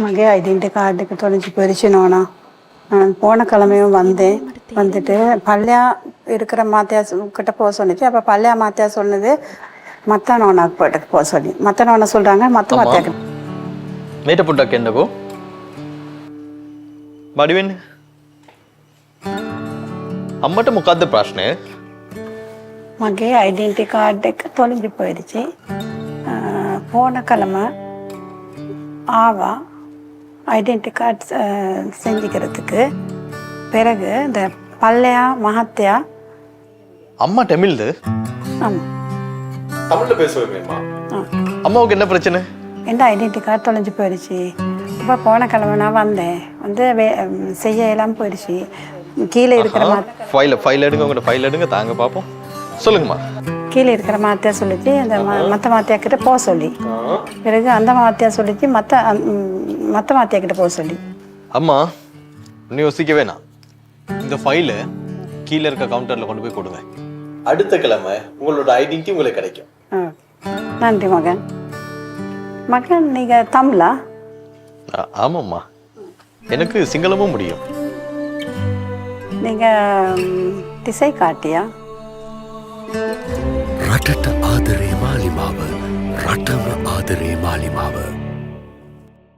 மகே ஐடென்டி கார்டுக்கு தொலைஞ்சு போயிடுச்சுனோண்ணா. நான் போன கிழமையும் வந்தேன். வந்துட்டு பள்ளியா இருக்கிற மாத்தியா கிட்ட போக சொன்னிச்சு. அப்போ பள்ளியா மாத்தியா சொன்னது மற்ற நோனாக்கு போட்டுக்கு போக சொல்லி. மற்ற நோனை சொல்கிறாங்க மற்ற மாத்தியாக்கு මේට පොඩ්ඩක් එන්නකෝ. බඩි වෙන්න. අම්මට මොකද්ද ප්‍රශ්නේ? மகே ஐடென்டி கார்டுக்கு தொலைஞ்சு போயிடுச்சு. போன கிழமை ஆவா ஐடென்டி கார்டு செஞ்சுக்கிறதுக்கு பிறகு இந்த பல்லையா மகத்தியா. அம்மா தமிழ்து? ஆமாம், தமிழ்ல பேசுவேம்மா. அம்மாவுக்கு என்ன பிரச்சனை? எந்த ஐடென்டி கார்டு தொலைஞ்சு போயிடுச்சு. இப்போ போன கிழமை நான் வந்தேன். வந்து செய்ய எல்லாம் போயிடுச்சு. கீழே இருக்கிற ஃபைல் எடுங்க, உங்களோட ஃபைல் எடுங்க, தாங்க பார்ப்போம். சொல்லுங்கம்மா. கீழே இருக்கிற மாத்தியா சொல்லிச்சு அந்த மற்ற மாத்தியா கிட்ட போக சொல்லி. பிறகு அந்த மாத்தியா சொல்லிச்சு மற்ற மாத்தியா கிட்ட போக சொல்லி. அம்மா இன்னும் யோசிக்க வேணாம். இந்த ஃபைலை கீழே இருக்க கவுண்டரில் கொண்டு போய் கொடுங்க. அடுத்த கிழமை உங்களோட ஐடென்டிட்டி உங்களுக்கு கிடைக்கும். நன்றி மகன். மகன் நீங்கள் தமிழா? ஆமாம்மா, எனக்கு சிங்களமும் முடியும். நீங்கள் திசை காட்டியா? රටට ආදරේ මාලිමාව රටම ආදරේ මාලිමාව